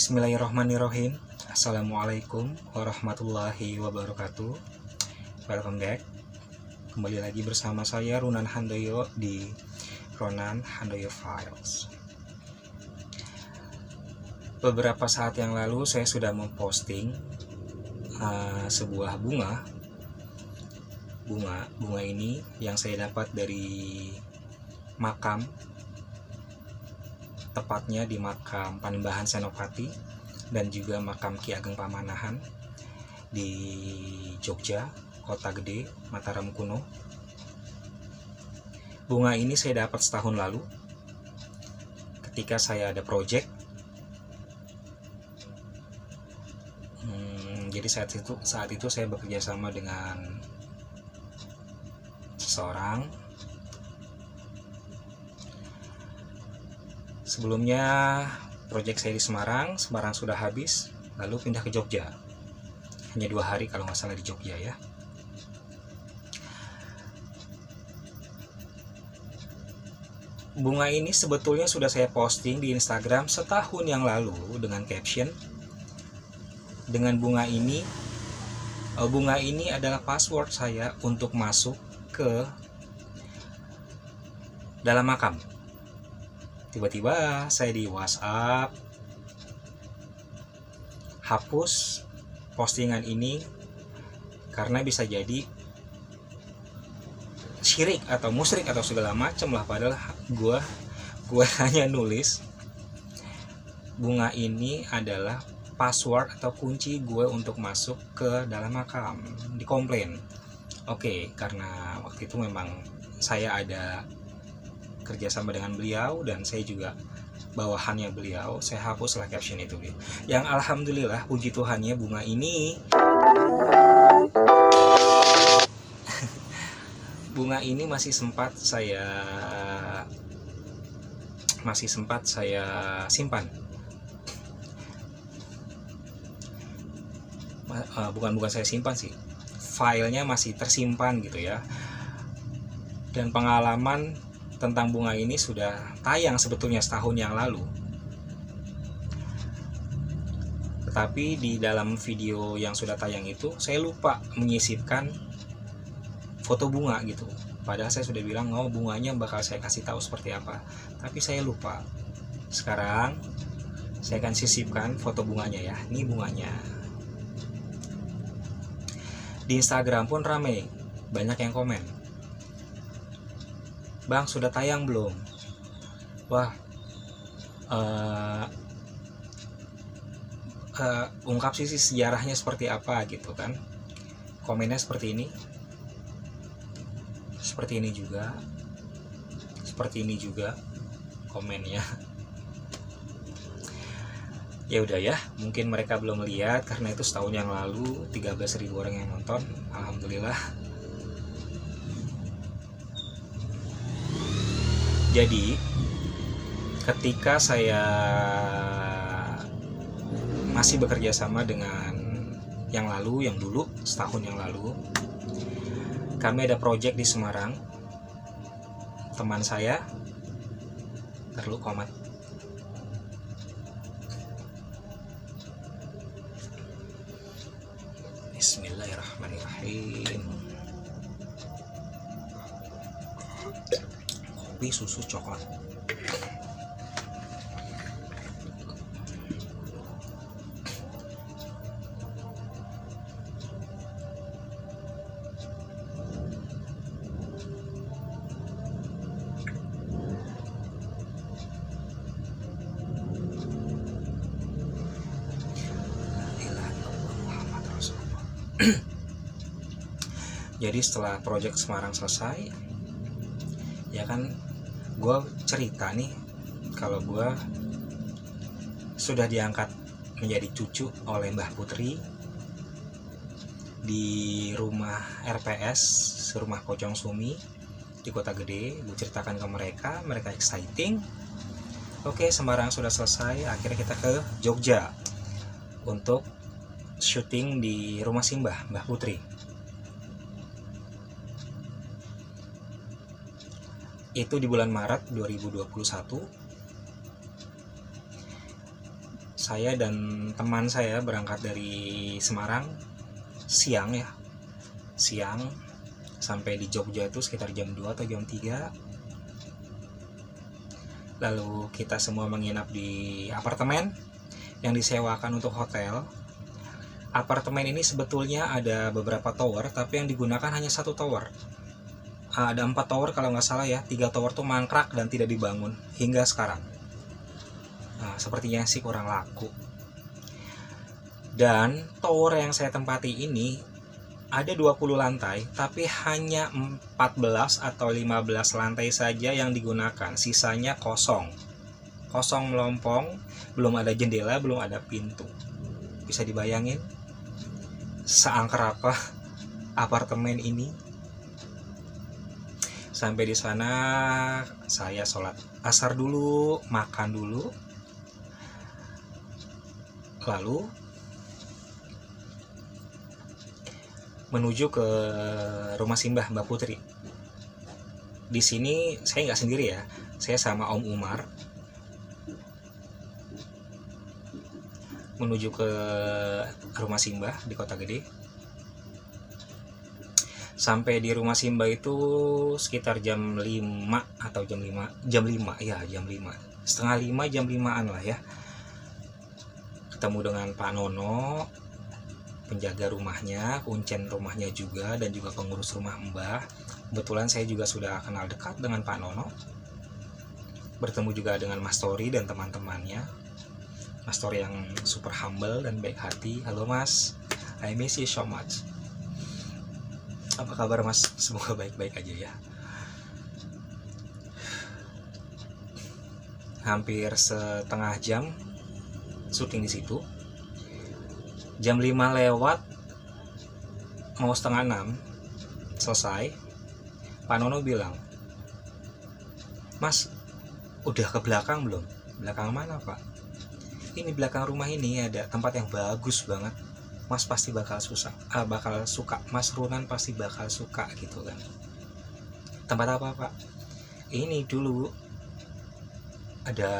Bismillahirrahmanirrahim. Assalamualaikum warahmatullahi wabarakatuh. Welcome back. Kembali lagi bersama saya Ronan Handoyo di Ronan Handoyo Files. Beberapa saat yang lalu saya sudah memposting sebuah bunga ini yang saya dapat dari makam, tepatnya di makam Panembahan Senopati dan juga makam Ki Ageng Pamanahan di Jogja, Kota Gede, Mataram Kuno. Bunga ini saya dapat setahun lalu ketika saya ada project. Jadi saat itu saya bekerja sama dengan seseorang. Sebelumnya proyek saya di Semarang sudah habis, lalu pindah ke Jogja. Hanya 2 hari kalau nggak salah di Jogja ya. Bunga ini sebetulnya sudah saya posting di Instagram setahun yang lalu dengan caption, dengan bunga ini adalah password saya untuk masuk ke dalam makam. Tiba-tiba saya di WhatsApp hapus postingan ini karena bisa jadi syirik atau musyrik atau segala macam lah, padahal gua hanya nulis bunga ini adalah password atau kunci gue untuk masuk ke dalam makam. Dikomplain. Oke, karena waktu itu memang saya ada kerjasama dengan beliau dan saya juga bawahannya beliau, saya hapuslah caption itu. Yang alhamdulillah puji Tuhannya bunga ini masih sempat saya simpan. Bukan saya simpan sih, filenya masih tersimpan gitu ya. Dan pengalaman tentang bunga ini sudah tayang sebetulnya setahun yang lalu, tetapi di dalam video yang sudah tayang itu saya lupa menyisipkan foto bunga gitu. Padahal saya sudah bilang bunganya bakal saya kasih tahu seperti apa, tapi saya lupa. Sekarang saya akan sisipkan foto bunganya ya. Ini bunganya. Di Instagram pun rame, banyak yang komen, "Bang, sudah tayang belum?" Wah, ungkap sih sejarahnya seperti apa gitu kan. Komennya seperti ini juga komennya. Ya udah ya, mungkin mereka belum lihat karena itu setahun yang lalu 13.000 orang yang nonton. Alhamdulillah. Jadi ketika saya masih bekerja sama dengan yang dulu setahun yang lalu, kami ada project di Semarang. Teman saya perlu komat. Bismillahirrahmanirrahim. Kopi, susu, coklat. Jadi setelah project Semarang selesai, ya kan, gue cerita nih kalau gue sudah diangkat menjadi cucu oleh Mbah Putri di rumah RPS, rumah Pocong Sumi di Kota Gede. Gue ceritakan ke mereka exciting. Oke, Semarang sudah selesai, akhirnya kita ke Jogja untuk syuting di rumah Simbah, Mbah Putri. Itu di bulan Maret 2021. saya dan teman saya berangkat dari Semarang siang ya, siang sampai di Jogja itu sekitar jam 2 atau jam 3. Lalu kita semua menginap di apartemen yang disewakan untuk hotel. Apartemen ini sebetulnya ada beberapa tower, tapi yang digunakan hanya satu tower. Ada 4 tower kalau nggak salah ya, 3 tower tuh mangkrak dan tidak dibangun hingga sekarang. Nah, sepertinya sih kurang laku. Dan tower yang saya tempati ini ada 20 lantai, tapi hanya 14 atau 15 lantai saja yang digunakan. Sisanya kosong. Kosong melompong, belum ada jendela, belum ada pintu. Bisa dibayangin seangker apa apartemen ini? Sampai di sana saya sholat asar dulu, makan dulu. Lalu menuju ke rumah simbah Mbak Putri. Di sini saya nggak sendiri ya, saya sama Om Umar menuju ke rumah simbah di Kota Gede. Sampai di rumah simbah itu sekitar jam 5 atau jam 5 ya, jam 5 setengah 5, jam 5-an lah ya. Ketemu dengan Pak Nono, penjaga rumahnya, kuncen rumahnya juga, dan juga pengurus rumah Mbah. Kebetulan saya juga sudah kenal dekat dengan Pak Nono. Bertemu juga dengan Mas Tori dan teman-temannya. Mas Tori yang super humble dan baik hati. Halo Mas, I miss you so much. Apa kabar Mas? Semoga baik-baik aja ya. Hampir setengah jam syuting di situ. Jam 5 lewat, mau setengah 6 selesai. Pak Nono bilang, Mas, udah ke belakang belum? Belakang mana Pak? Ini belakang rumah ini ada tempat yang bagus banget. Mas pasti bakal suka. Mas Runan pasti bakal suka gitu kan. Tempat apa Pak? Ini dulu ada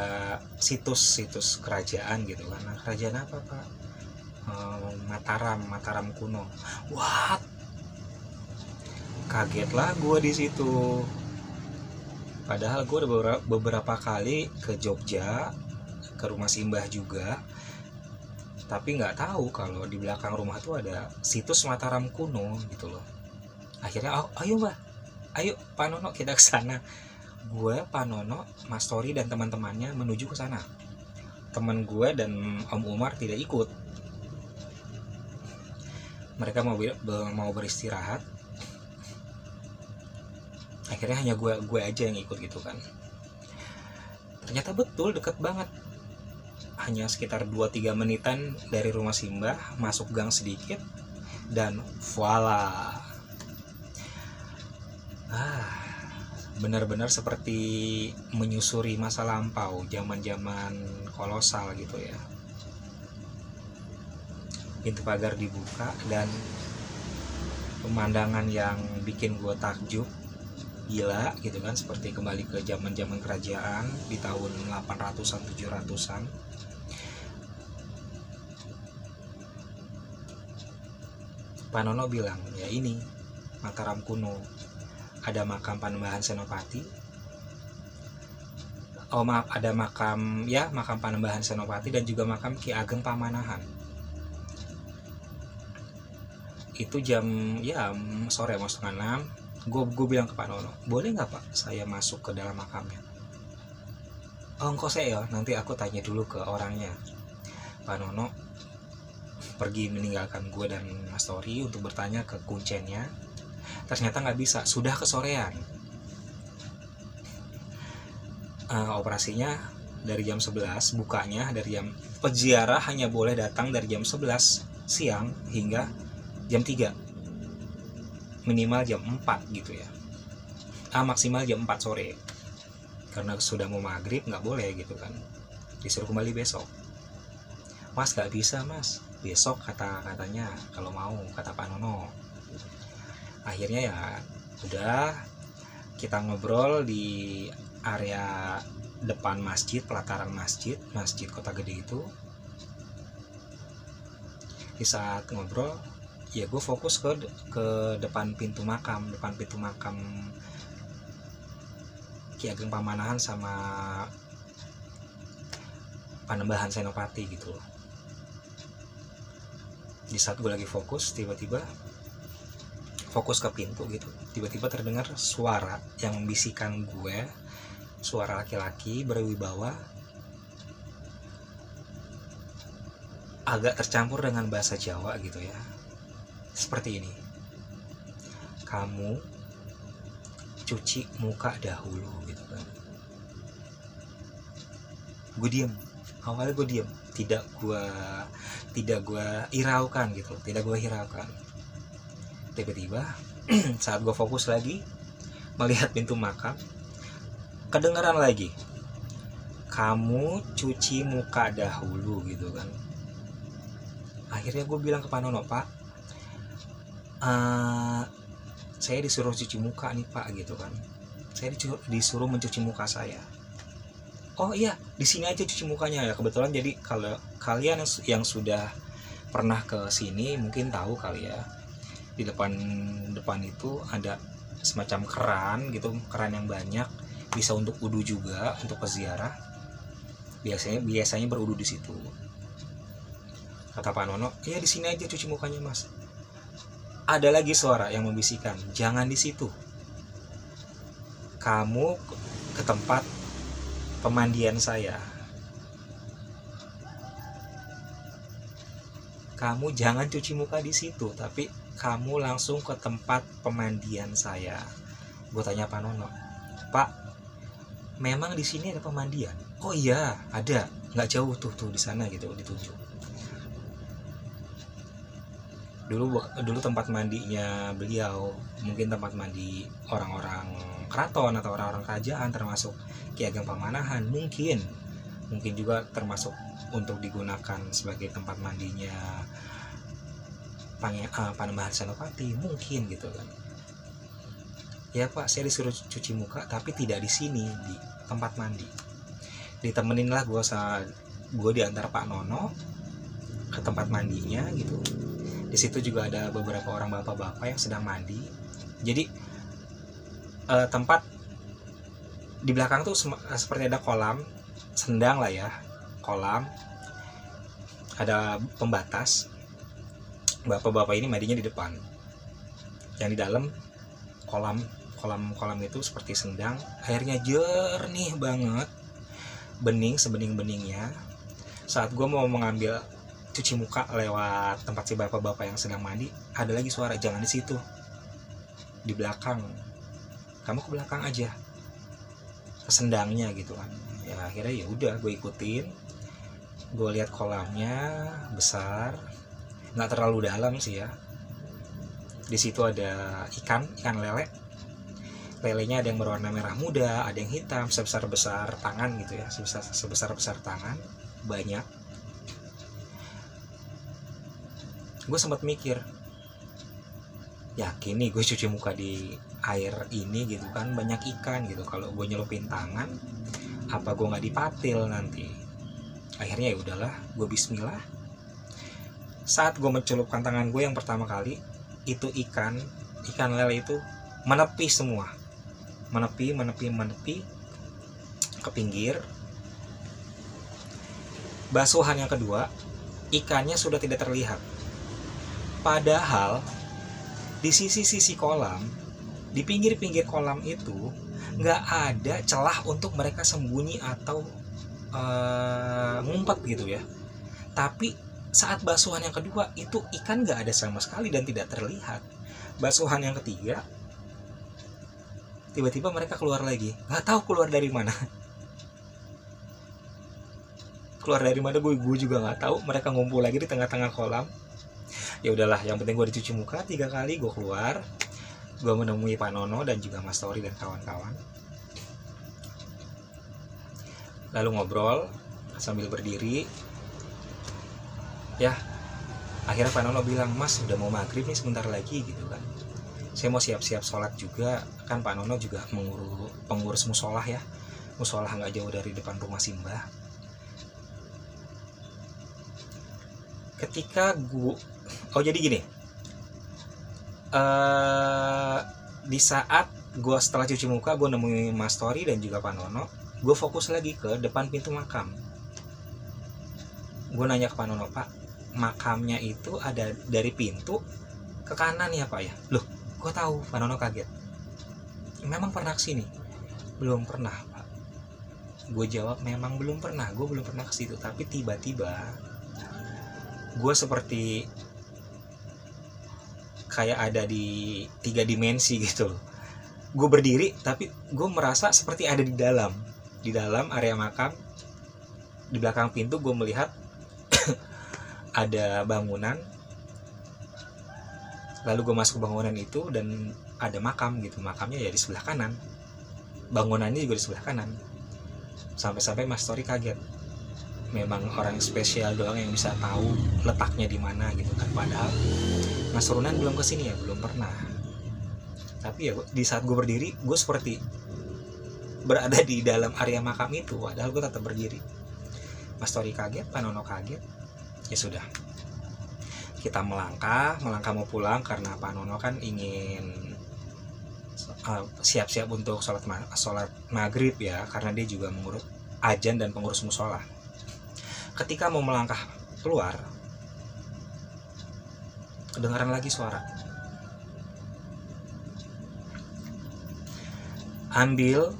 situs kerajaan gitu kan. Nah, kerajaan apa Pak? Mataram kuno. What? Kagetlah gue di situ. Padahal gue udah beberapa kali ke Jogja, ke rumah simbah juga, tapi nggak tahu kalau di belakang rumah tuh ada situs Mataram kuno gitu loh. Akhirnya ayo Mbak, ayo Pak Nono kita ke sana. Gue, Pak Nono, Mas Tori dan teman-temannya menuju ke sana. Teman gue dan Om Umar tidak ikut. Mereka mau beristirahat. Akhirnya hanya gue aja yang ikut gitu kan. Ternyata betul deket banget. Hanya sekitar 2-3 menitan dari rumah simbah, masuk gang sedikit, dan voila. Benar-benar seperti menyusuri masa lampau, zaman-zaman kolosal gitu ya. Pintu pagar dibuka dan pemandangan yang bikin gue takjub, gila gitu kan, seperti kembali ke zaman-zaman kerajaan di tahun 800-an 700-an. Pak Nono bilang, ya ini Mataram kuno, ada makam Panembahan Senopati. Oh maaf, ada makam Panembahan Senopati dan juga makam Ki Ageng Pamanahan. Itu jam sore mau setengah 6. Gue bilang ke Pak Nono, boleh nggak Pak saya masuk ke dalam makamnya? Oh engkau saya, nanti aku tanya dulu ke orangnya. Pak Nono pergi meninggalkan gue dan Mas Tori untuk bertanya ke kuncennya. Ternyata nggak bisa, sudah kesorean. Operasinya dari jam 11, bukanya dari jam, peziarah hanya boleh datang dari jam 11 siang hingga jam 3, minimal jam 4 gitu ya, maksimal jam 4 sore, karena sudah mau maghrib nggak boleh gitu kan, disuruh kembali besok. Mas nggak bisa Mas, besok katanya kalau mau, kata Pak Nono. Akhirnya ya udah, kita ngobrol di area depan masjid, pelataran masjid Kota Gede itu. Di saat ngobrol ya gue fokus ke depan pintu makam Ki Ageng Pamanahan sama Panembahan Senopati gitu loh. Di saat gue lagi fokus, tiba-tiba fokus ke pintu gitu, tiba-tiba terdengar suara yang membisikkan gue, suara laki-laki berwibawa, agak tercampur dengan bahasa Jawa gitu ya, seperti ini: kamu cuci muka dahulu gitu kan. Gue diem, awalnya gue diem, tidak gue hiraukan gitu, tidak gue hiraukan. Tiba-tiba saat gue fokus lagi melihat pintu makam, kedengaran lagi, kamu cuci muka dahulu gitu kan. Akhirnya gue bilang ke Pak Nono, Pak, saya disuruh cuci muka nih Pak gitu kan, saya disuruh mencuci muka saya. Oh iya, di sini aja cuci mukanya ya. Kebetulan jadi kalau kalian yang sudah pernah ke sini mungkin tahu kali ya, di depan itu ada semacam keran gitu, keran yang banyak, bisa untuk wudu juga, untuk peziarah. Biasanya berwudu di situ. Kata Pak Nono, iya di sini aja cuci mukanya Mas. Ada lagi suara yang membisikkan, jangan di situ, kamu ke tempat pemandian saya. Kamu jangan cuci muka di situ, tapi kamu langsung ke tempat pemandian saya. Gue tanya Pak Nono, Pak, memang di sini ada pemandian? Oh iya, ada, nggak jauh tuh di sana gitu, ditunjuk. Dulu tempat mandinya beliau, mungkin tempat mandi orang-orang keraton atau orang-orang kerajaan, termasuk Ki Ageng Pamanahan, mungkin juga termasuk untuk digunakan sebagai tempat mandinya Panembahan Senopati, mungkin gitu kan. Ya Pak, saya disuruh cuci muka tapi tidak di sini, di tempat mandi. Ditemenin lah gue diantar Pak Nono ke tempat mandinya gitu. Di situ juga ada beberapa orang bapak-bapak yang sedang mandi. Jadi tempat di belakang tuh seperti ada kolam, sendang lah ya, kolam, ada pembatas. Bapak-bapak ini mandinya di depan. Yang di dalam kolam itu seperti sendang, airnya jernih banget, bening sebening-beningnya. Saat gue mau mengambil cuci muka lewat tempat si bapak-bapak yang sedang mandi, ada lagi suara, jangan di situ, di belakang, kamu ke belakang aja, ke sendangnya gitu kan. Ya akhirnya ya udah gue ikutin. Gue lihat kolamnya besar, nggak terlalu dalam sih ya. Di situ ada ikan lelenya, ada yang berwarna merah muda, ada yang hitam, sebesar tangan gitu ya, sebesar tangan, banyak. Gue sempat mikir, yakin nih gue cuci muka di air ini gitu kan, banyak ikan gitu, kalau gue nyelupin tangan apa gue nggak dipatil nanti. Akhirnya ya udahlah, gue bismillah. Saat gue mencelupkan tangan gue yang pertama kali, itu ikan lele itu menepi semua, menepi ke pinggir. Basuhan yang kedua, ikannya sudah tidak terlihat. Padahal di sisi-sisi kolam, di pinggir-pinggir kolam itu nggak ada celah untuk mereka sembunyi atau ngumpet gitu ya. Tapi saat basuhan yang kedua itu ikan nggak ada sama sekali dan tidak terlihat. Basuhan yang ketiga, tiba-tiba mereka keluar lagi, nggak tahu keluar dari mana. Gue juga nggak tahu. Mereka ngumpul lagi di tengah-tengah kolam. Ya udahlah, yang penting gue dicuci muka 3 kali, gue keluar, gue menemui Pak Nono dan juga Mas Tori dan kawan-kawan, lalu ngobrol sambil berdiri ya. Akhirnya Pak Nono bilang, Mas udah mau maghrib nih, sebentar lagi gitu kan, saya mau siap-siap sholat juga kan. Pak Nono juga pengurus musolah ya, musolah nggak jauh dari depan rumah Simbah. ketika gue jadi gini, di saat gue setelah cuci muka, gue nemuin Mas Tori dan juga Pak Nono, gue fokus lagi ke depan pintu makam. Gue nanya ke Pak Nono, Pak, makamnya itu ada dari pintu ke kanan ya Pak ya? Loh, gue tahu. Pak Nono kaget, memang pernah kesini? Belum pernah Pak. Gue jawab, memang belum pernah, gue belum pernah ke situ. Tapi tiba-tiba gue seperti kayak ada di 3 dimensi gitu. Gue berdiri tapi gue merasa seperti ada di dalam area makam. Di belakang pintu gue melihat ada bangunan. Lalu gue masuk ke bangunan itu dan ada makam gitu. Makamnya ya di sebelah kanan, bangunannya juga di sebelah kanan. Sampai-sampai Mas Tori kaget, memang orang spesial doang yang bisa tahu letaknya di mana gitu kan. Padahal Mas Runan belum kesini ya, belum pernah. Tapi ya di saat gue berdiri, gue seperti berada di dalam area makam itu, padahal gue tetap berdiri. Mas Tori kaget, Pak Nono kaget. Ya sudah, kita melangkah mau pulang karena Pak Nono kan ingin siap-siap untuk sholat maghrib ya, karena dia juga mengurus ajan dan pengurus musola. Ketika mau melangkah keluar, kedengaran lagi suara, ambil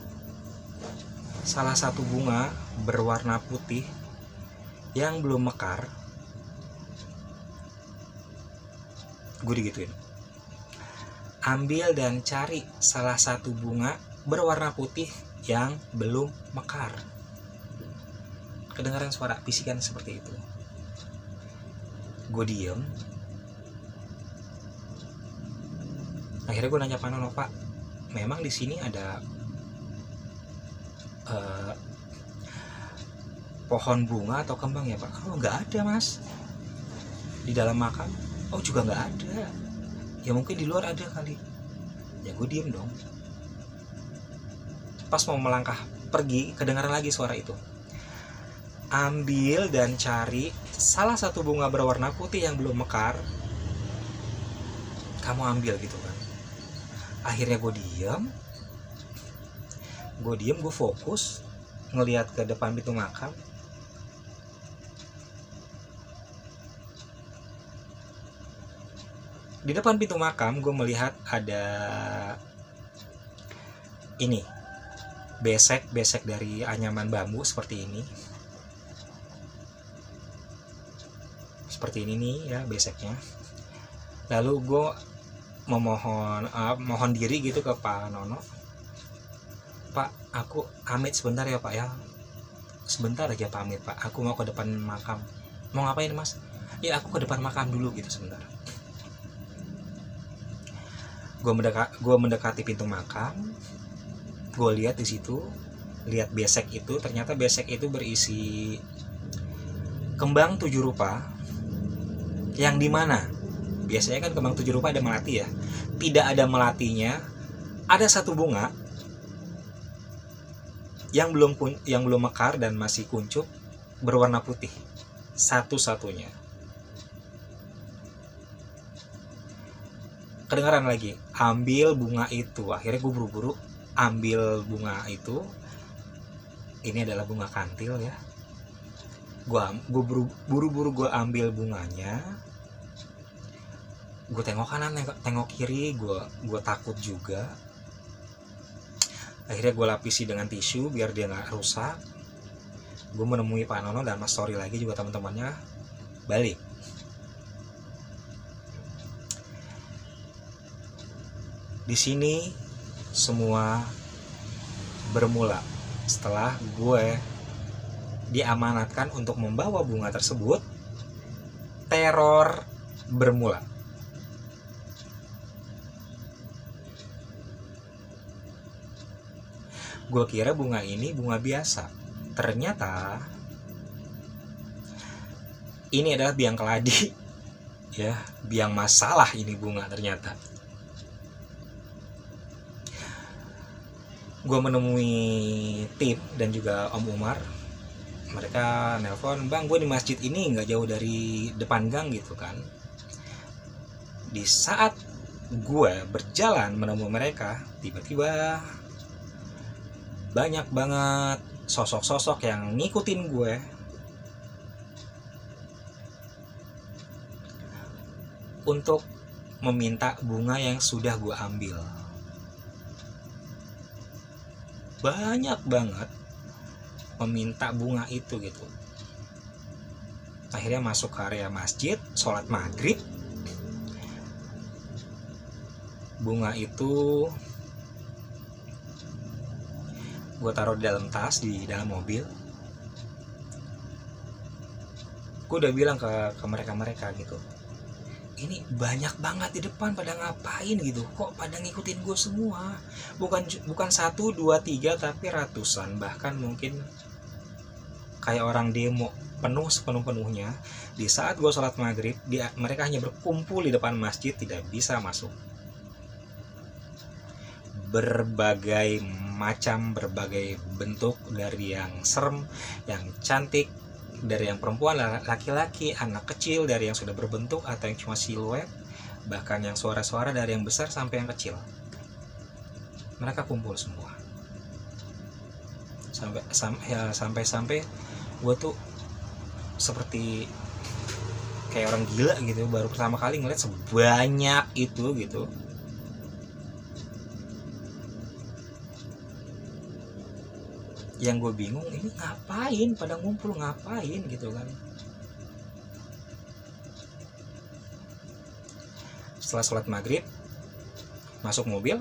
salah satu bunga berwarna putih yang belum mekar. Gue digituin, ambil dan cari salah satu bunga berwarna putih yang belum mekar. Kedengaran suara bisikan seperti itu. Gue diem. Akhirnya gue nanya Pak Nono, Pak, memang di sini ada pohon bunga atau kembang ya Pak? Oh nggak ada Mas. Di dalam makam? Oh juga nggak ada. Ya mungkin di luar ada kali. Ya gue diem dong. Pas mau melangkah pergi, kedengaran lagi suara itu. Ambil dan cari salah satu bunga berwarna putih yang belum mekar. Kamu ambil gitu kan. Akhirnya gue diem, gue fokus ngelihat ke depan pintu makam. Di depan pintu makam gue melihat ada ini, besek dari anyaman bambu seperti ini. Seperti ini nih ya beseknya. Lalu gue mohon diri gitu ke Pak Nono, Pak, aku pamit sebentar ya Pak ya. Sebentar aja pamit Pak, aku mau ke depan makam. Mau ngapain Mas? Ya aku ke depan makam dulu gitu sebentar. Gue mendekati pintu makam. Gue lihat di situ, lihat besek itu. Ternyata besek itu berisi kembang 7 rupa. Yang dimana biasanya kan kembang 7 rupa ada melati ya. Tidak ada melatinya. Ada satu bunga yang belum mekar dan masih kuncup, berwarna putih, satu-satunya. Kedengaran lagi, ambil bunga itu. Akhirnya gue buru-buru ambil bunga itu. Ini adalah bunga kantil ya. Gue buru-buru gue ambil bunganya. Gue tengok kanan, tengok kiri. Gue takut juga. Akhirnya gue lapisi dengan tisu biar dia nggak rusak. Gue menemui Pak Nono dan Mas Tori lagi juga teman-temannya balik. Di sini semua bermula setelah gue diamanatkan untuk membawa bunga tersebut. Teror bermula. Gue kira bunga ini bunga biasa. Ternyata ini adalah biang keladi. Ya, biang masalah ini bunga ternyata. Gue menemui tim dan juga Om Umar. mereka nelpon, bang gue di masjid ini nggak jauh dari depan gang gitu kan. Di saat gue berjalan menemui mereka, tiba-tiba banyak banget sosok-sosok yang ngikutin gue untuk meminta bunga yang sudah gue ambil. Banyak banget meminta bunga itu gitu. Akhirnya masuk ke area masjid, sholat maghrib. Bunga itu gue taruh di dalam tas, di dalam mobil. Gue udah bilang ke mereka gitu, ini banyak banget di depan, pada ngapain gitu, kok pada ngikutin gue semua. Bukan 1, 2, 3, tapi ratusan, bahkan mungkin kayak orang demo, penuh sepenuh-penuhnya. Di saat gue sholat maghrib, mereka hanya berkumpul di depan masjid, tidak bisa masuk. Berbagai macam, berbagai bentuk, dari yang serem, yang cantik, dari yang perempuan, laki-laki, anak kecil, dari yang sudah berbentuk atau yang cuma siluet, bahkan yang suara-suara dari yang besar sampai yang kecil. Mereka kumpul semua. Sampai gue tuh seperti kayak orang gila gitu, baru pertama kali ngeliat sebanyak itu gitu. Yang gue bingung, ini ngapain, pada ngumpul ngapain gitu kan. Setelah sholat maghrib, masuk mobil,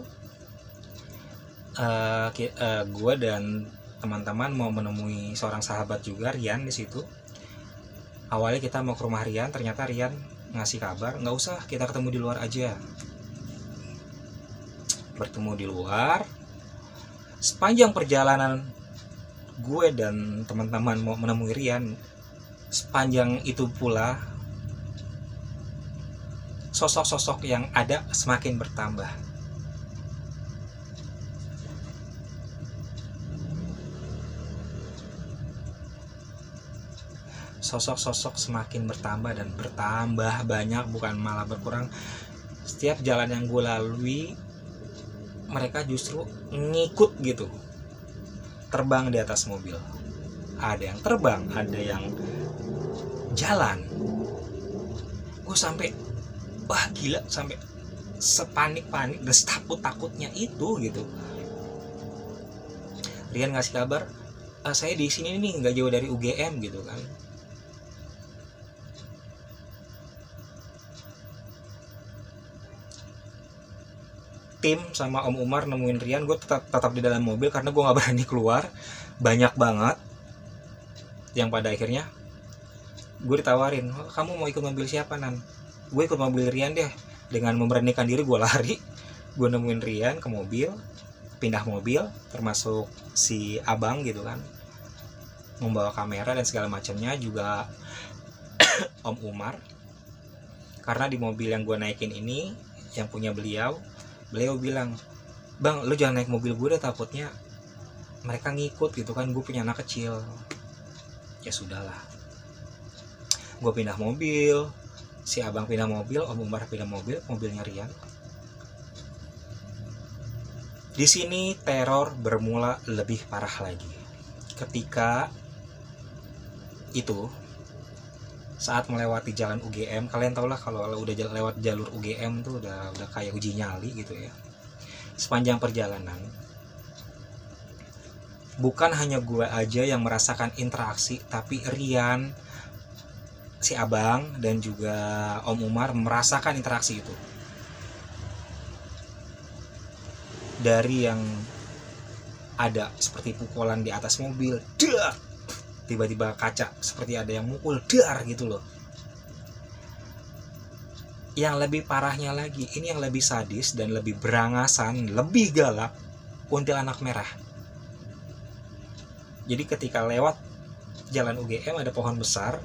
gue dan teman-teman mau menemui seorang sahabat juga, Rian, di situ. Awalnya kita mau ke rumah Rian, ternyata Rian ngasih kabar, nggak usah, kita ketemu di luar aja. Bertemu di luar. Sepanjang perjalanan gue dan teman-teman mau menemui Rian, sepanjang itu pula sosok-sosok yang ada semakin bertambah. Sosok-sosok semakin bertambah dan bertambah banyak, bukan malah berkurang. Setiap jalan yang gue lalui, mereka justru ngikut gitu, terbang di atas mobil. Ada yang terbang, ada yang jalan. Gue sampai, wah gila, sampai sepanik-panik dan setakut-takutnya itu gitu. Rian ngasih kabar, saya di sini nih, nggak jauh dari UGM gitu kan. Tim sama Om Umar nemuin Rian, gue tetap di dalam mobil karena gue nggak berani keluar. Banyak banget yang pada akhirnya gue ditawarin, kamu mau ikut mobil siapa, Nan? Gue ikut mobil Rian deh. Dengan memberanikan diri gue lari, gue nemuin Rian ke mobil, pindah mobil, termasuk si abang gitu kan, membawa kamera dan segala macamnya, juga Om Umar. Karena di mobil yang gue naikin ini, yang punya beliau bilang, bang lu jangan naik mobil gue deh, takutnya mereka ngikut gitu kan, gue punya anak kecil. Ya sudahlah, gue pindah mobil, si abang pindah mobil, Om Umar pindah mobil, mobilnya Rian. Di sini teror bermula lebih parah lagi. Ketika itu, saat melewati jalan UGM, kalian tau lah kalau udah lewat jalur UGM tuh udah kayak uji nyali gitu ya. Sepanjang perjalanan, bukan hanya gue aja yang merasakan interaksi, tapi Rian, si abang, dan juga Om Umar merasakan interaksi itu. Dari yang ada seperti pukulan di atas mobil, dar, tiba-tiba kaca seperti ada yang mukul, dar gitu loh. Yang lebih parahnya lagi, ini yang lebih sadis dan lebih berangasan, lebih galak, kuntilanak merah. Jadi ketika lewat jalan UGM ada pohon besar,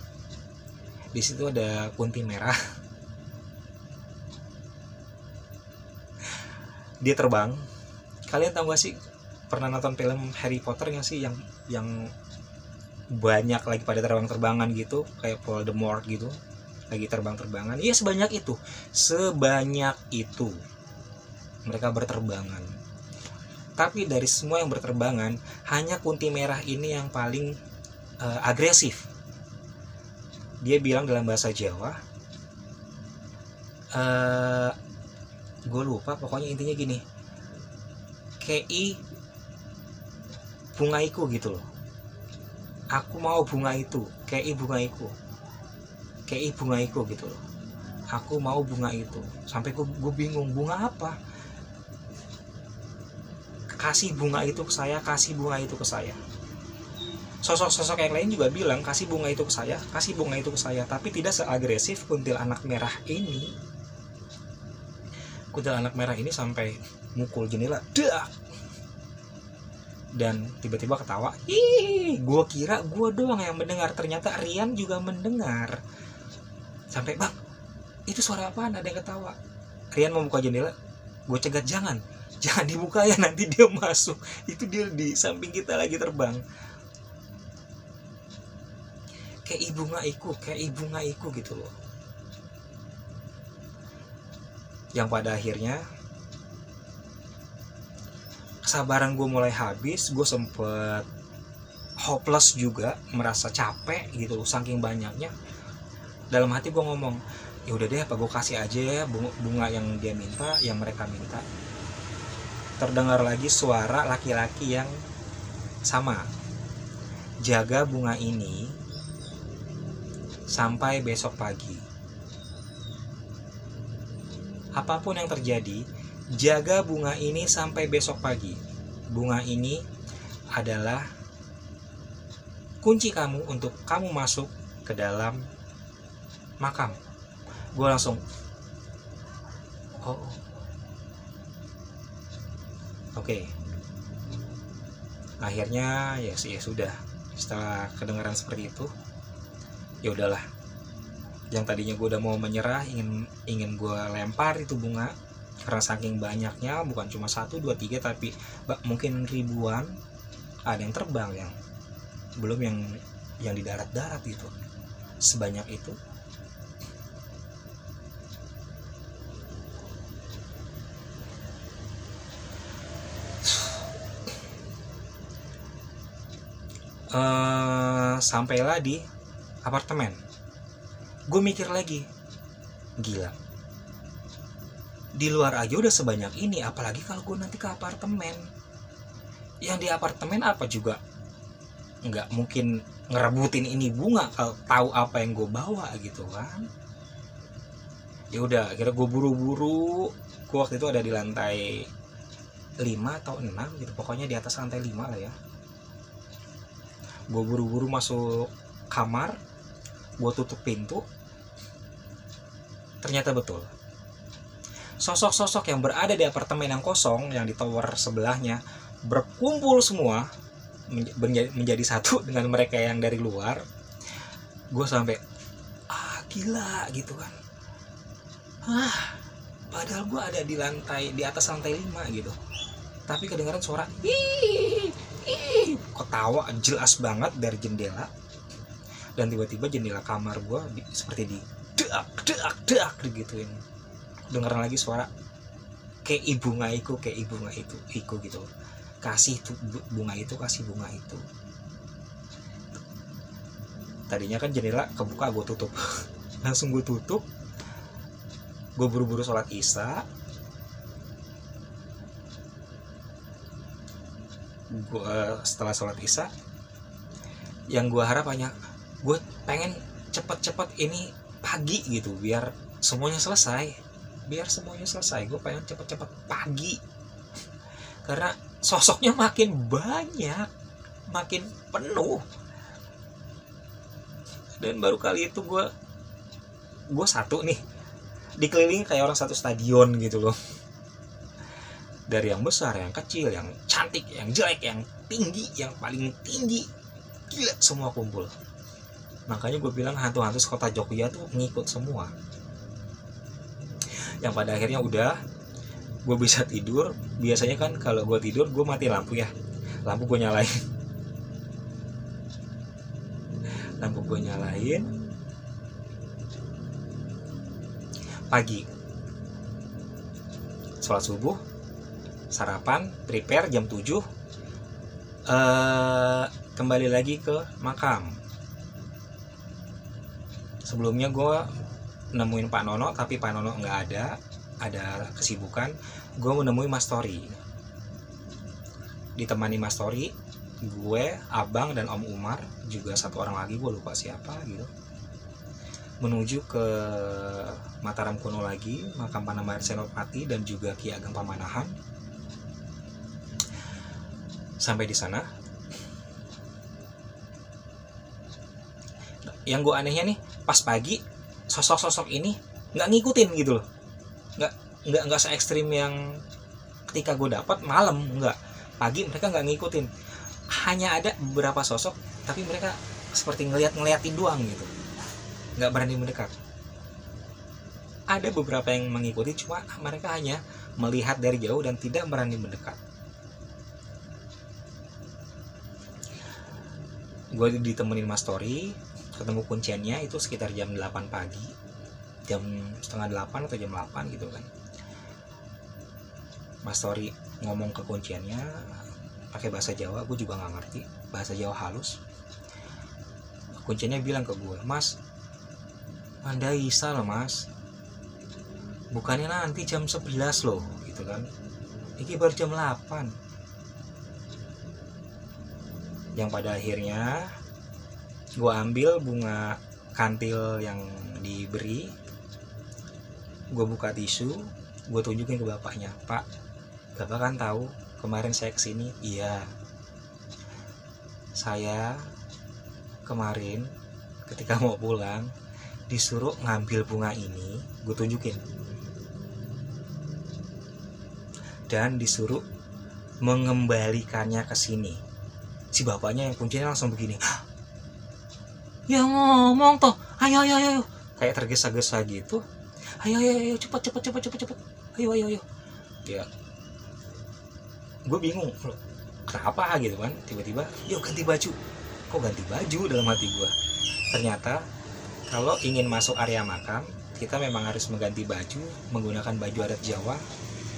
di situ ada kunti merah. Dia terbang. Kalian tahu gak sih, pernah nonton film Harry Potter gak sih yang banyak lagi pada terbang-terbangan gitu, kayak Voldemort gitu, lagi terbang-terbangan. Iya, sebanyak itu mereka berterbangan. Tapi dari semua yang berterbangan, hanya kunti merah ini yang paling agresif. Dia bilang dalam bahasa Jawa, gue lupa, pokoknya intinya gini, kei bungaiku gitu loh, aku mau bunga itu, kei bungaiku gitu loh, aku mau bunga itu. Sampai gue bingung, bunga apa? Kasih bunga itu ke saya, kasih bunga itu ke saya. Sosok-sosok yang lain juga bilang kasih bunga itu ke saya, kasih bunga itu ke saya, tapi tidak seagresif kuntilanak merah ini. Kuntilanak merah ini sampai mukul jendela, dak, dan tiba-tiba ketawa. Gue kira gue doang yang mendengar, ternyata Rian juga mendengar. Sampai, bang, itu suara apaan? Ada yang ketawa. Rian mau buka jendela, gue cegat, jangan dibuka ya, nanti dia masuk. Itu dia di samping kita lagi terbang. Kayak bunga iku gitu loh. Yang pada akhirnya kesabaran gue mulai habis, gue sempet hopeless juga, merasa capek gitu loh, saking banyaknya. Dalam hati gue ngomong, ya udah deh, apa gue kasih aja ya bunga yang dia minta, yang mereka minta. Terdengar lagi suara laki-laki yang sama, jaga bunga ini sampai besok pagi. Apapun yang terjadi, jaga bunga ini sampai besok pagi. Bunga ini adalah kunci kamu untuk kamu masuk ke dalam makam. Gue langsung, oh, oke. Akhirnya ya sudah. Setelah kedengaran seperti itu, ya udahlah. Yang tadinya gue udah mau menyerah, ingin gue lempar itu bunga, karena saking banyaknya, bukan cuma 1, 2, 3, tapi mungkin ribuan. Ada yang terbang, yang belum yang di darat-darat gitu. Sebanyak itu. Sampailah di apartemen. Gue mikir lagi, gila, di luar aja udah sebanyak ini, apalagi kalau gue nanti ke apartemen. Yang di apartemen apa juga nggak mungkin ngerebutin ini bunga kalau tahu apa yang gue bawa gitu kan. Ya udah, akhirnya gue buru-buru. Gue waktu itu ada di lantai 5 atau 6 gitu, pokoknya di atas lantai 5 lah ya. Gue buru-buru masuk kamar, gue tutup pintu. Ternyata betul, sosok-sosok yang berada di apartemen yang kosong, yang di tower sebelahnya, berkumpul semua menjadi satu dengan mereka yang dari luar. Gue sampai gila gitu kan. Padahal gue ada di atas lantai 5 gitu, tapi kedengaran suara ketawa jelas banget dari jendela. Dan tiba-tiba jendela kamar gue seperti di deak digituin. Dengeran lagi suara kayak bunga itu gitu. Kasih bunga itu, kasih bunga itu. Tadinya kan jendela kebuka, gue tutup. Langsung gue tutup. Gue buru-buru sholat isya. Setelah sholat isya, yang gue harap hanya, gue pengen cepet-cepet ini pagi gitu, biar semuanya selesai. Gue pengen cepet-cepet pagi, karena sosoknya makin banyak, makin penuh. Dan baru kali itu gue satu nih, dikelilingi kayak orang satu stadion gitu loh. Dari yang besar, yang kecil, yang cantik, yang jelek, yang tinggi, yang paling tinggi, gila semua kumpul. Makanya gue bilang hantu-hantu kota Jogja tuh ngikut semua. Yang pada akhirnya udah, gue bisa tidur. Biasanya kan kalau gue tidur, gue mati lampu ya, lampu gue nyalain. lampu gue nyalain. Pagi, sholat subuh, sarapan, prepare jam 7, kembali lagi ke makam. Sebelumnya gue nemuin Pak Nono, tapi Pak Nono nggak ada kesibukan. Gue menemui Mas Tori, ditemani Mas Tori, gue, Abang, dan Om Umar, juga satu orang lagi gue lupa siapa gitu, menuju ke Mataram kuno lagi, makam Panembahan Senopati dan juga Ki Ageng Pamanahan. Sampai di sana, yang gue anehnya nih, pas pagi sosok-sosok ini nggak ngikutin gitu loh, nggak se ekstrim yang ketika gue dapat malam, nggak. Pagi mereka nggak ngikutin, hanya ada beberapa sosok tapi mereka seperti ngeliatin doang gitu, nggak berani mendekat. Ada beberapa yang mengikuti, cuma mereka hanya melihat dari jauh dan tidak berani mendekat. Gue ditemenin Mas Tori, ketemu kunciannya itu sekitar jam 8 pagi, jam setengah 8 atau jam 8 gitu kan. Mas Tori ngomong ke kunciannya pakai bahasa Jawa, gue juga nggak ngerti, bahasa Jawa halus. Kunciannya bilang ke gue, "Mas, Anda bisa loh mas, bukannya nanti jam 11 loh," gitu kan. Ini baru jam 8. Yang pada akhirnya gue ambil bunga kantil yang diberi, gue buka tisu, gue tunjukin ke bapaknya, "Pak, Bapak kan tahu kemarin saya kesini." "Iya, saya kemarin ketika mau pulang disuruh ngambil bunga ini," gue tunjukin, "dan disuruh mengembalikannya ke sini." Si bapaknya yang kuncinya langsung begini, "Ya ngomong toh, ayo," kayak tergesa-gesa gitu. Ayo, cepat, ayo. Ya, gue bingung loh, kenapa gitu kan, tiba-tiba yuk ganti baju. Kok ganti baju dalam hati gue? Ternyata kalau ingin masuk area makam, kita memang harus mengganti baju menggunakan baju adat Jawa.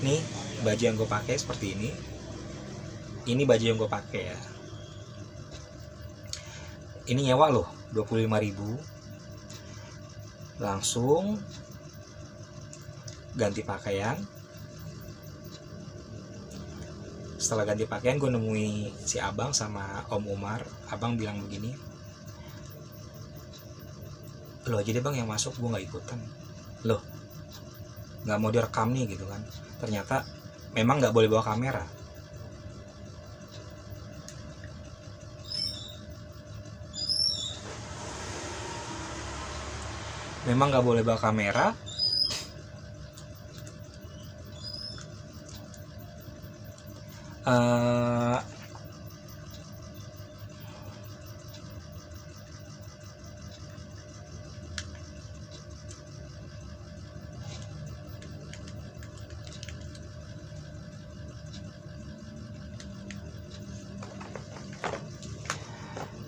Nih baju yang gue pakai seperti ini baju yang gue pakai ya, ini nyewa loh 25.000. Langsung ganti pakaian. Setelah ganti pakaian, gue nemui si Abang sama Om Umar. Abang bilang begini, "Lo aja deh bang yang masuk, gue nggak ikutan." Loh, nggak mau direkam nih gitu kan. Ternyata memang nggak boleh bawa kamera. Memang nggak boleh bawa kamera.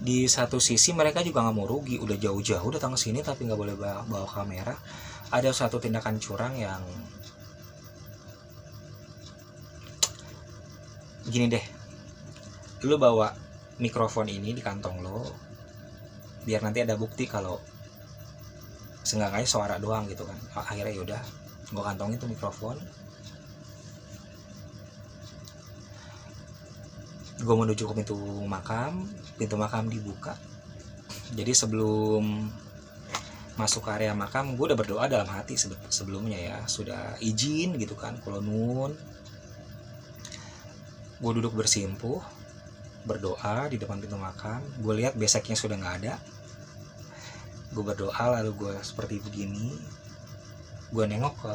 Di satu sisi mereka juga nggak mau rugi, udah jauh-jauh datang ke sini tapi nggak boleh bawa kamera. Ada satu tindakan curang yang gini deh, lu bawa mikrofon ini di kantong lo, biar nanti ada bukti kalau seenggaknya suara doang gitu kan. Akhirnya yaudah, gue kantongin tuh mikrofon, gue menuju ke pintu makam dibuka. Jadi sebelum masuk ke area makam, gue udah berdoa dalam hati sebelumnya ya, sudah izin gitu kan, kalau nun. Gue duduk bersimpuh, berdoa di depan pintu makam. Gue lihat beseknya sudah nggak ada. Gue berdoa, lalu gue seperti begini. Gue nengok ke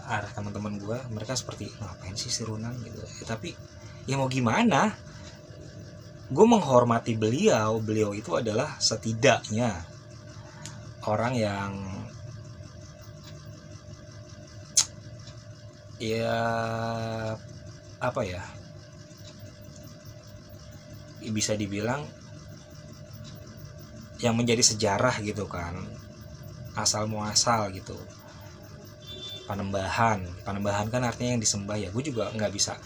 arah teman-teman gue, mereka seperti ngapain sih si Runan gitu. Tapi ya mau gimana? Gue menghormati beliau itu adalah setidaknya orang yang ya apa ya, bisa dibilang yang menjadi sejarah gitu kan, asal muasal gitu. Panembahan kan artinya yang disembah ya. Gue juga nggak bisa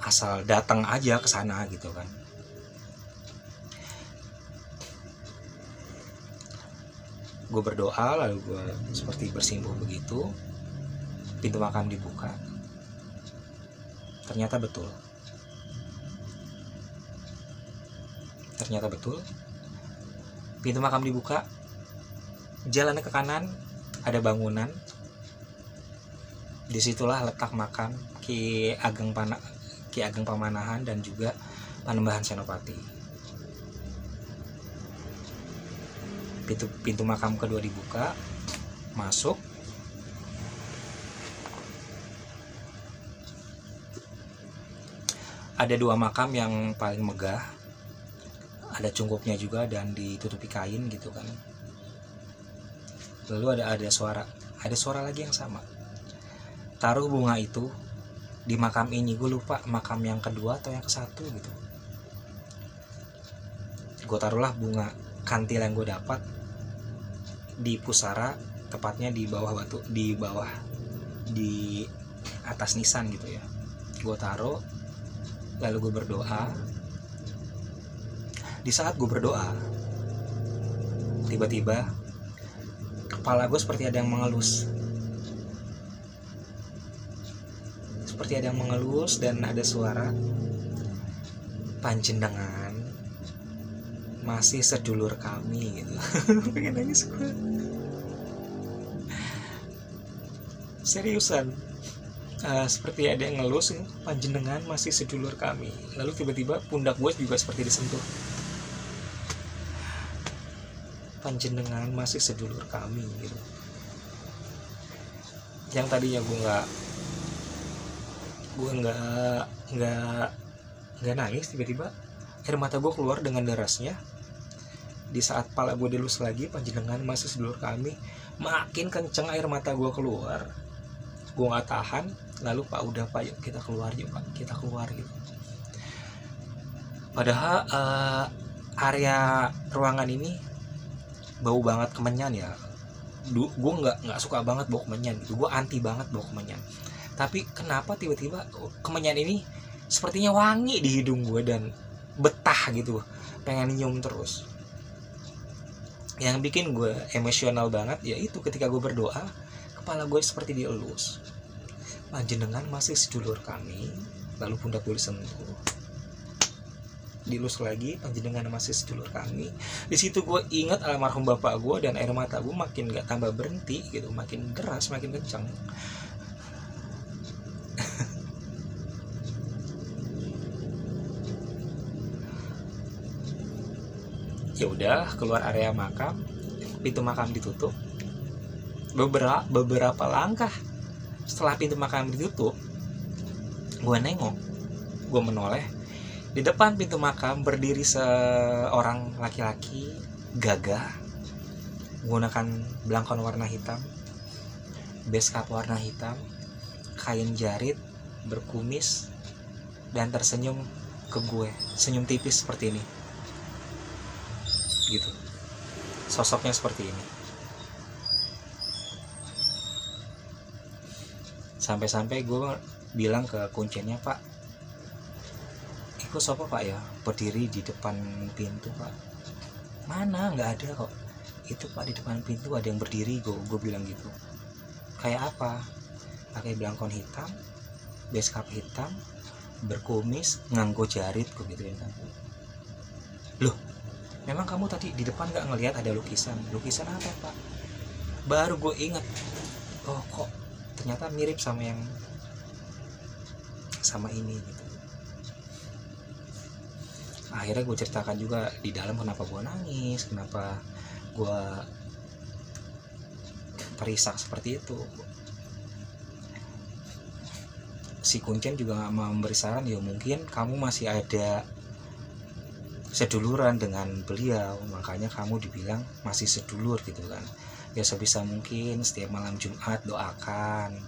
asal datang aja ke sana gitu kan. Gue berdoa, lalu gue seperti bersimpuh begitu, pintu makam dibuka. Ternyata betul, pintu makam dibuka, jalannya ke kanan ada bangunan. Disitulah letak makam Ki Ageng Pamanahan dan juga Panembahan Senopati. Pintu makam kedua dibuka, masuk. Ada 2 makam yang paling megah, ada cungkupnya juga dan ditutupi kain gitu kan. Lalu ada suara lagi yang sama. Taruh bunga itu di makam ini. Gue lupa makam yang kedua atau yang ke-1 gitu. Gue taruhlah bunga kantil yang gue dapat di pusara, tepatnya di bawah batu, di atas nisan gitu ya. Gue taruh, lalu gue berdoa. Di saat gue berdoa, tiba-tiba kepala gue seperti ada yang mengelus. Dan ada suara, "Panjenengan masih sedulur kami," gitu. Pengen nangis gue. Seriusan. Seperti ada yang ngelus, "Panjenengan masih sedulur kami." Lalu tiba-tiba pundak gue juga seperti disentuh. "Panjenengan masih sedulur kami," gitu. Yang tadinya gue nggak nangis, tiba-tiba air mata gue keluar dengan derasnya. Di saat pala gue dilus lagi, "Panjenengan masih sedulur kami," makin kenceng air mata gue keluar. Gue nggak tahan, lalu "Pak, udah Pak, yuk kita keluar yuk Pak, kita keluar," gitu. Padahal area ruangan ini bau banget kemenyan ya. Gue nggak suka banget bau kemenyan gitu. Gue anti banget bau kemenyan. Tapi kenapa tiba-tiba kemenyan ini sepertinya wangi di hidung gue dan betah gitu, pengen nyium terus. Yang bikin gue emosional banget yaitu ketika gue berdoa, kepala gue seperti dielus. "Panjenengan masih sedulur kami," lalu pundak gue disentuh. Dilus lagi, "Panjenengan masih sedulur kami." Di situ gue ingat almarhum bapak gue dan air mata gue makin gak tambah berhenti gitu, makin deras, makin kencang. Ya udah, keluar area makam, pintu makam ditutup. Beberapa langkah setelah pintu makam ditutup, gue menoleh. Di depan pintu makam berdiri seorang laki-laki gagah, menggunakan belangkon warna hitam, beskap warna hitam, kain jarit, berkumis, dan tersenyum ke gue, senyum tipis seperti ini gitu. Sosoknya seperti ini. Sampai-sampai gue bilang ke kuncinya, "Pak, itu siapa Pak ya berdiri di depan pintu Pak?" "Mana, nggak ada kok." "Itu Pak, di depan pintu ada yang berdiri," gue bilang gitu. "Kayak apa?" "Pakai belangkon hitam, beskap hitam, berkumis, nganggo jarit," gue gituin kan. "Loh, memang kamu tadi di depan nggak ngelihat ada lukisan apa Pak?" Baru gue ingat, oh kok ternyata mirip sama ini gitu. Akhirnya gue ceritakan juga di dalam kenapa gue nangis, kenapa gue terisak seperti itu. Si kuncen juga gak memberi saran, ya mungkin kamu masih ada seduluran dengan beliau, makanya kamu dibilang masih sedulur gitu kan. Ya sebisa mungkin setiap malam Jumat doakan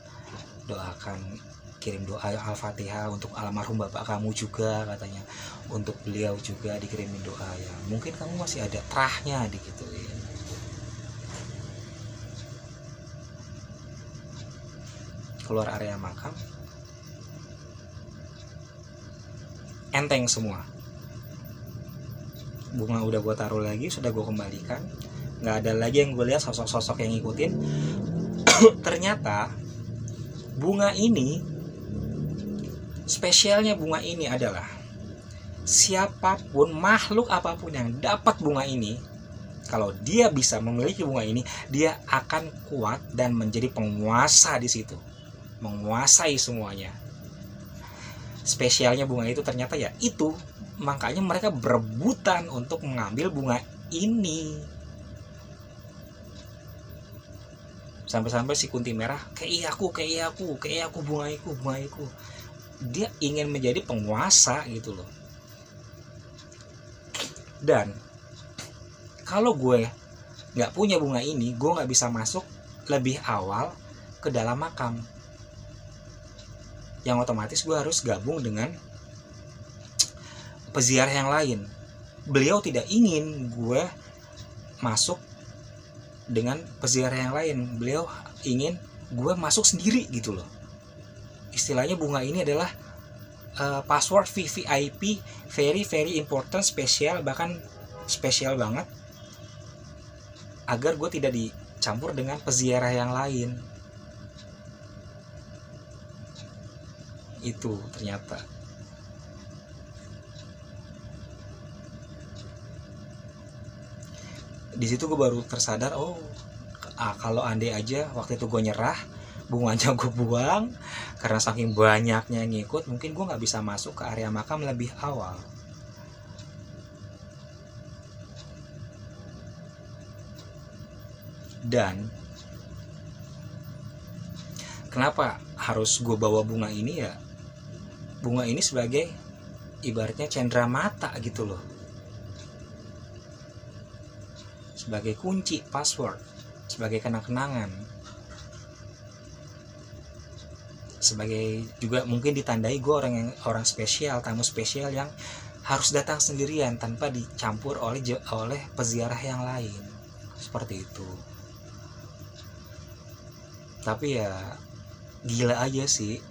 kirim doa Al-Fatihah untuk almarhum bapak kamu juga, katanya untuk beliau juga dikirimin doa ya. Mungkin kamu masih ada terahnya digituin. Keluar area makam, enteng semua. Bunga udah gue taruh lagi, sudah gue kembalikan. Nggak ada lagi yang gue lihat sosok-sosok yang ngikutin. Ternyata bunga ini, spesialnya bunga ini adalah siapapun, makhluk apapun yang dapat bunga ini, kalau dia bisa memiliki bunga ini, dia akan kuat dan menjadi penguasa di situ, menguasai semuanya. Spesialnya bunga itu ternyata ya itu, makanya mereka berebutan untuk mengambil bunga ini. Sampai-sampai si Kunti Merah, kayak aku bungaiku. Dia ingin menjadi penguasa gitu loh. Dan kalau gue nggak punya bunga ini, gue nggak bisa masuk lebih awal ke dalam makam. Yang otomatis gue harus gabung dengan peziarah yang lain. Beliau tidak ingin gue masuk dengan peziarah yang lain. Beliau ingin gue masuk sendiri gitu loh. Istilahnya bunga ini adalah password VVIP, very important, spesial, bahkan spesial banget, agar gue tidak dicampur dengan peziarah yang lain. Itu ternyata. Di situ gue baru tersadar, kalau andai aja waktu itu gue nyerah, bunganya gue buang, karena saking banyaknya yang ngikut, mungkin gue nggak bisa masuk ke area makam lebih awal. Dan kenapa harus gue bawa bunga ini ya? Bunga ini sebagai ibaratnya cenderamata gitu loh, sebagai kunci, password, sebagai kenang-kenangan, sebagai juga mungkin ditandai gue orang spesial, tamu spesial yang harus datang sendirian tanpa dicampur oleh peziarah yang lain, seperti itu. Tapi ya gila aja sih,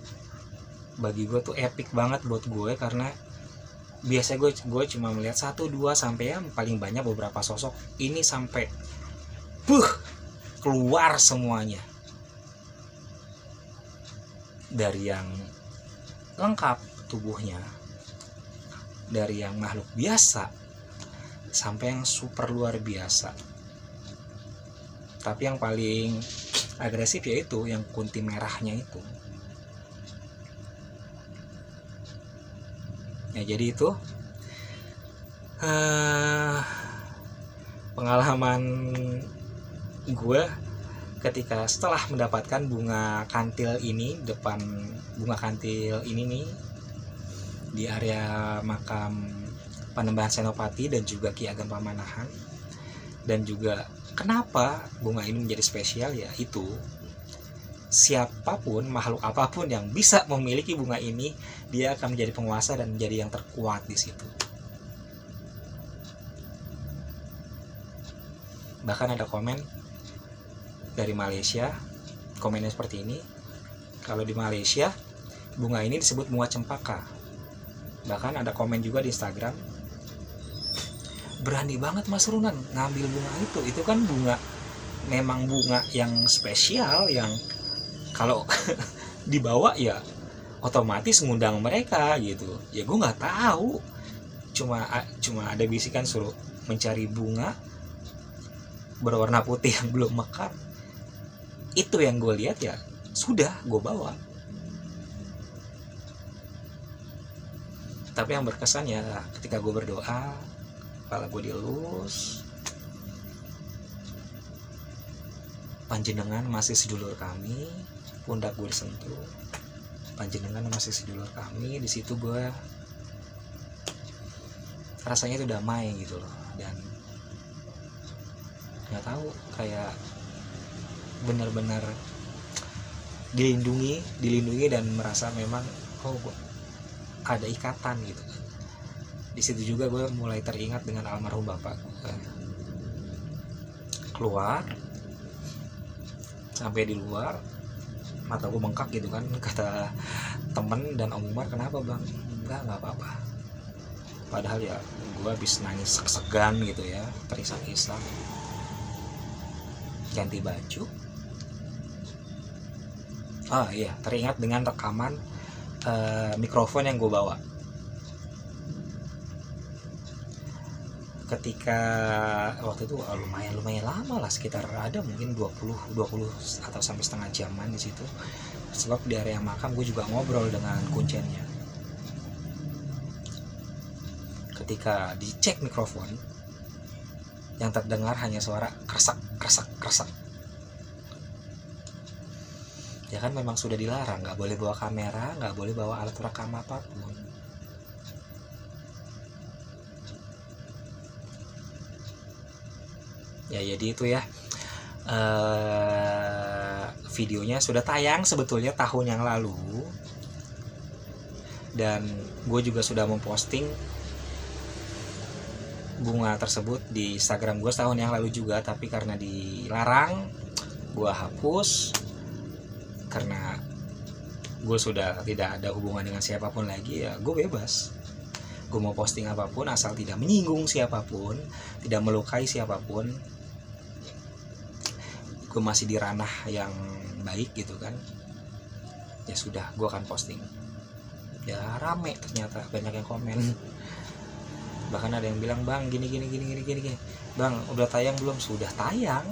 bagi gue tuh epic banget buat gue, karena biasa gue cuma melihat 1, 2 sampai ya paling banyak beberapa sosok, ini sampai keluar semuanya, dari yang lengkap tubuhnya, dari yang makhluk biasa sampai yang super luar biasa. Tapi yang paling agresif yaitu yang Kunti Merahnya itu. Ya jadi itu pengalaman gue ketika setelah mendapatkan bunga kantil ini, depan bunga kantil ini nih di area makam Panembahan Senopati dan juga Ki Ageng Pamanahan. Dan juga kenapa bunga ini menjadi spesial, ya itu siapapun, makhluk apapun yang bisa memiliki bunga ini, dia akan menjadi penguasa dan menjadi yang terkuat di situ. Bahkan ada komen dari Malaysia, komennya seperti ini, kalau di Malaysia bunga ini disebut bunga cempaka. Bahkan ada komen juga di Instagram, berani banget Mas Runan ngambil bunga itu kan bunga, memang bunga yang spesial, yang kalau dibawa ya otomatis ngundang mereka gitu. Ya gue nggak tahu, cuma ada bisikan suruh mencari bunga berwarna putih yang belum mekar. Itu yang gue lihat, ya sudah gue bawa. Tapi yang berkesan ya ketika gue berdoa, kepala gue dielus, panjenengan masih sedulur kami, pundak gue disentuh, panjenengan masih sedulur kami. Di situ gue rasanya itu damai gitu loh, dan nggak tahu, kayak benar-benar dilindungi dan merasa memang ada ikatan gitu. Di situ juga gue mulai teringat dengan almarhum bapak gue. Keluar, sampai di luar mata gue bengkak gitu kan, kata temen dan Om Umar, kenapa bang? Enggak apa-apa. Padahal ya gue habis nangis segan gitu ya, terisak-isak, ganti baju. Iya, teringat dengan rekaman mikrofon yang gue bawa ketika waktu itu. Lumayan lama lah, sekitar ada mungkin 20 atau sampai setengah jaman di situ, sebab di area makam gue juga ngobrol dengan kunciannya. Ketika dicek mikrofon, yang terdengar hanya suara kresak. Ya kan memang sudah dilarang, nggak boleh bawa kamera, nggak boleh bawa alat rekam apapun. Ya jadi itu ya, videonya sudah tayang sebetulnya tahun yang lalu, dan gue juga sudah memposting bunga tersebut di Instagram gue setahun yang lalu juga, tapi karena dilarang gue hapus karena gue sudah tidak ada hubungan dengan siapapun lagi. Ya gue bebas, gue mau posting apapun asal tidak menyinggung siapapun, tidak melukai siapapun. Gue masih di ranah yang baik gitu kan. Ya sudah, gue akan posting. Ya rame, ternyata banyak yang komen. Bahkan ada yang bilang, bang gini. Bang udah tayang belum? Sudah tayang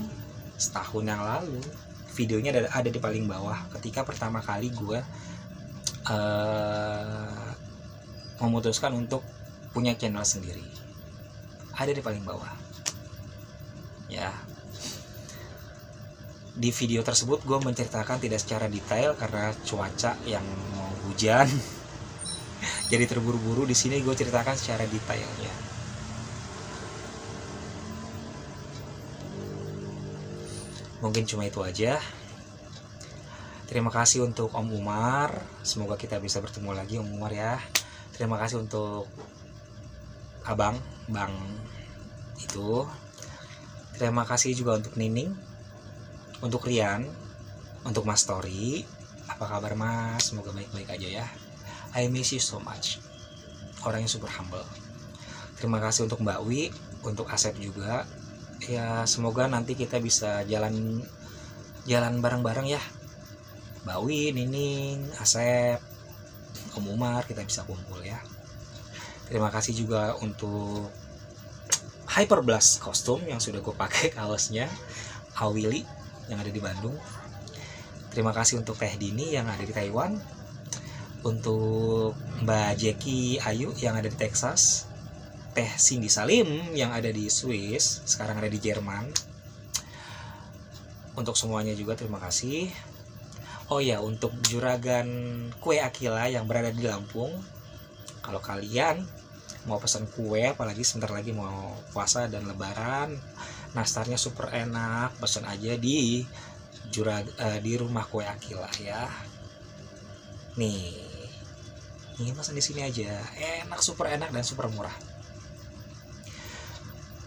setahun yang lalu. Videonya ada di paling bawah ketika pertama kali gue memutuskan untuk punya channel sendiri. Ada di paling bawah ya. Di video tersebut gue menceritakan tidak secara detail karena cuaca yang mau hujan jadi terburu-buru. Di sini gue ceritakan secara detailnya. Mungkin cuma itu aja. Terima kasih untuk Om Umar, semoga kita bisa bertemu lagi Om Umar ya. Terima kasih untuk Bang itu. Terima kasih juga untuk Nining, untuk Rian, untuk Mas Tori. Apa kabar Mas? Semoga baik-baik aja ya. I miss you so much. Orang yang super humble. Terima kasih untuk Mbak Wi, untuk Asep juga. Ya semoga nanti kita bisa jalan bareng-bareng ya. Mbak Wi, Nining, Asep, Om Umar, kita bisa kumpul ya. Terima kasih juga untuk Hyperblast kostum yang sudah gue pakai kaosnya, Awili yang ada di Bandung. Terima kasih untuk Teh Dini yang ada di Taiwan, untuk Mbak Jeki Ayu yang ada di Texas, Teh Cindy Salim yang ada di Swiss, sekarang ada di Jerman. Untuk semuanya juga terima kasih. Oh ya, untuk Juragan Kue Akila yang berada di Lampung, kalau kalian mau pesan kue, apalagi sebentar lagi mau puasa dan lebaran, nastarnya super enak, pesan aja di Rumah Kue Akila ya. Nih, ingin pesan di sini aja, enak, super enak dan super murah.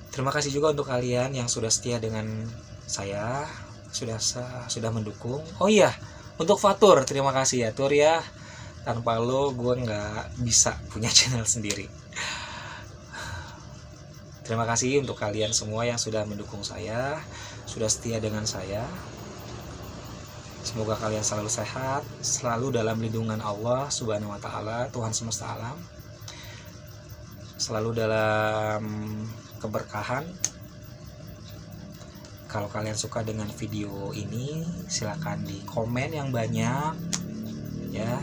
Terima kasih juga untuk kalian yang sudah setia dengan saya, sudah mendukung. Oh iya, untuk Fatur, terima kasih ya Tur ya. Tanpa lo gue nggak bisa punya channel sendiri. Terima kasih untuk kalian semua yang sudah mendukung saya, sudah setia dengan saya. Semoga kalian selalu sehat, selalu dalam lindungan Allah Subhanahu wa Ta'ala, Tuhan semesta alam, selalu dalam keberkahan. Kalau kalian suka dengan video ini, silakan di komen yang banyak ya,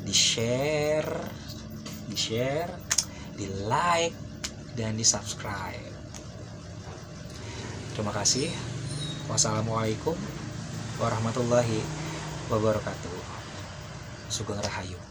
di share, di like, dan di subscribe. Terima kasih. Wassalamualaikum warahmatullahi wabarakatuh. Sugeng Rahayu.